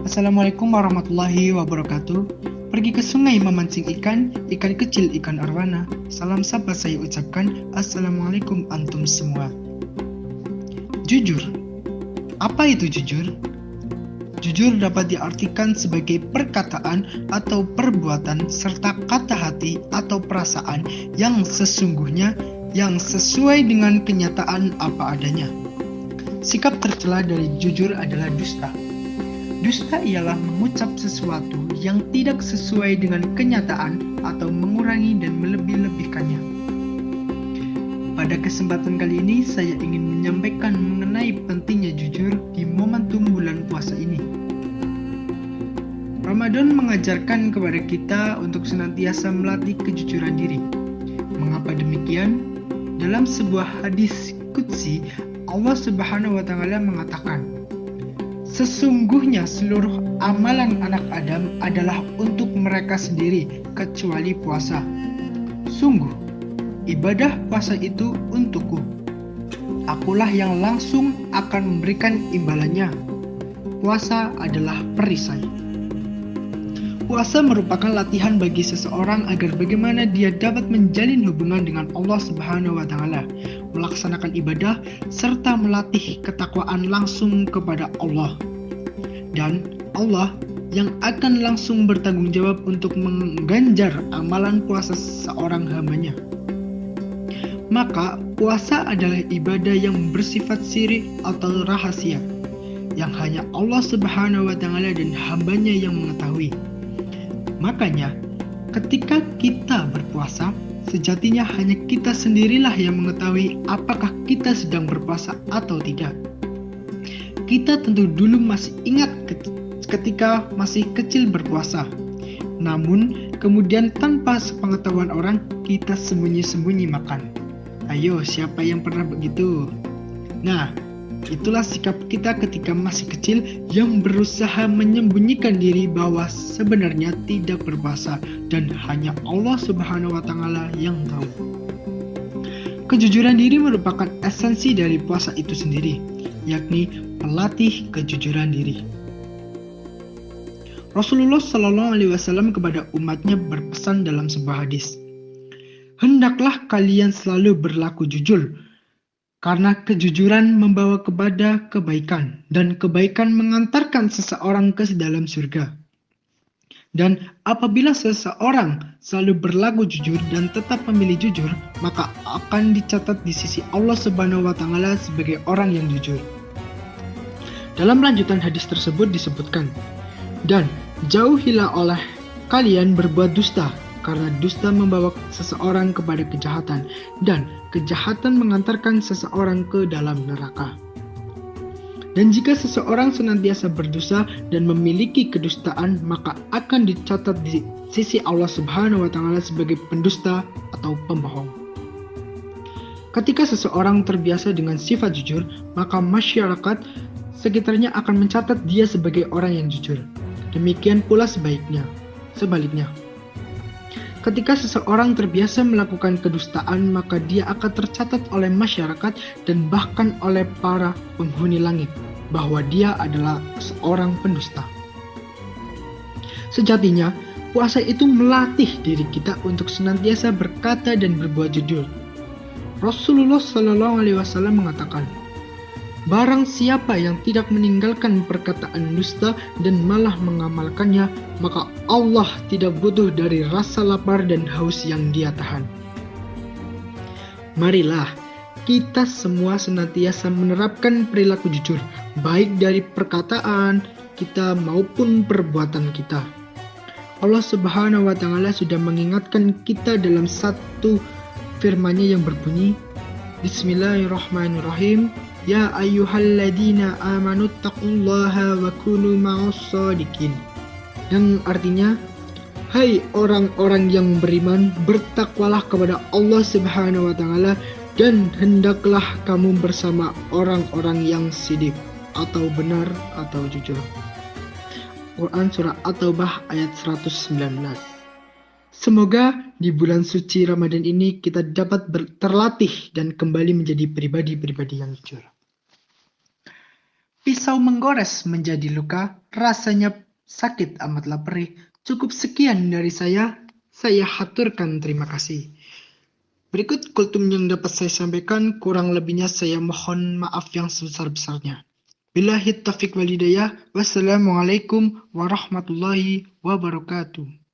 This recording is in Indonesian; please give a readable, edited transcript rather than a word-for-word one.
Assalamualaikum warahmatullahi wabarakatuh. Pergi ke sungai memancing ikan kecil, ikan arwana. Salam sapa saya ucapkan, Assalamualaikum antum semua. Jujur. Apa itu jujur? Jujur dapat diartikan sebagai perkataan atau perbuatan serta kata hati atau perasaan yang sesungguhnya yang sesuai dengan kenyataan apa adanya. Sikap tercela dari jujur adalah dusta. Dusta ialah mengucap sesuatu yang tidak sesuai dengan kenyataan atau mengurangi dan melebih-lebihkannya. Pada kesempatan kali ini, saya ingin menyampaikan mengenai pentingnya jujur di momentum bulan puasa ini. Ramadan mengajarkan kepada kita untuk senantiasa melatih kejujuran diri. Mengapa demikian? Dalam sebuah hadis qudsi, Allah Subhanahu wa Ta'ala mengatakan, "Sesungguhnya seluruh amalan anak Adam adalah untuk mereka sendiri, kecuali puasa. Sungguh, ibadah puasa itu untukku. Akulah yang langsung akan memberikan imbalannya. Puasa adalah perisai." Puasa merupakan latihan bagi seseorang agar bagaimana dia dapat menjalin hubungan dengan Allah Subhanahu wa Ta'ala, melaksanakan ibadah, serta melatih ketakwaan langsung kepada Allah. Dan Allah yang akan langsung bertanggung jawab untuk mengganjar amalan puasa seorang hambanya. Maka puasa adalah ibadah yang bersifat siri atau rahasia, yang hanya Allah Subhanahu wa Ta'ala dan hambanya yang mengetahui. Makanya, ketika kita berpuasa, sejatinya hanya kita sendirilah yang mengetahui apakah kita sedang berpuasa atau tidak. Kita tentu dulu masih ingat ketika masih kecil berpuasa. Namun, kemudian tanpa sepengetahuan orang, kita sembunyi-sembunyi makan. Ayo, siapa yang pernah begitu? Nah, itulah sikap kita ketika masih kecil yang berusaha menyembunyikan diri bahwa sebenarnya tidak berpuasa dan hanya Allah Subhanahu wa Ta'ala yang tahu. Kejujuran diri merupakan esensi dari puasa itu sendiri, yakni pelatih kejujuran diri. Rasulullah Shallallahu Alaihi Wasallam kepada umatnya berpesan dalam sebuah hadis, "Hendaklah kalian selalu berlaku jujur, karena kejujuran membawa kepada kebaikan, dan kebaikan mengantarkan seseorang ke dalam surga. Dan apabila seseorang selalu berlaku jujur dan tetap memilih jujur, maka akan dicatat di sisi Allah Subhanahu wa Ta'ala sebagai orang yang jujur." Dalam lanjutan hadis tersebut disebutkan, "Dan jauhilah oleh kalian berbuat dusta, karena dusta membawa seseorang kepada kejahatan, dan kejahatan mengantarkan seseorang ke dalam neraka. Dan jika seseorang senantiasa berdosa dan memiliki kedustaan, maka akan dicatat di sisi Allah Subhanahu wa Ta'ala sebagai pendusta atau pembohong." Ketika seseorang terbiasa dengan sifat jujur, maka masyarakat sekitarnya akan mencatat dia sebagai orang yang jujur. Demikian pula sebaliknya. Ketika seseorang terbiasa melakukan kedustaan, maka dia akan tercatat oleh masyarakat dan bahkan oleh para penghuni langit bahwa dia adalah seorang pendusta. Sejatinya, puasa itu melatih diri kita untuk senantiasa berkata dan berbuat jujur. Rasulullah Shallallahu Alaihi Wasallam mengatakan, "Barang siapa yang tidak meninggalkan perkataan dusta dan malah mengamalkannya, maka Allah tidak butuh dari rasa lapar dan haus yang dia tahan." Marilah kita semua senantiasa menerapkan perilaku jujur, baik dari perkataan kita maupun perbuatan kita. Allah Subhanahu wa Ta'ala sudah mengingatkan kita dalam satu firman-Nya yang berbunyi, Bismillahirrahmanirrahim, "Ya ayyuhalladzina amanu taqullaha wa kunu ma'as-shadiqin." Yang artinya, "Hai orang-orang yang beriman, bertakwalah kepada Allah Subhanahu wa Ta'ala dan hendaklah kamu bersama orang-orang yang sidik atau benar atau jujur." Quran Surah At-Taubah ayat 119. Semoga di bulan suci Ramadan ini kita dapat terlatih dan kembali menjadi pribadi-pribadi yang jujur. Pisau menggores menjadi luka, rasanya sakit amatlah perih. Cukup sekian dari saya haturkan terima kasih. Berikut kultum yang dapat saya sampaikan, kurang lebihnya saya mohon maaf yang sebesar-besarnya. Billahi taufiq walhidayah. Wassalamualaikum warahmatullahi wabarakatuh.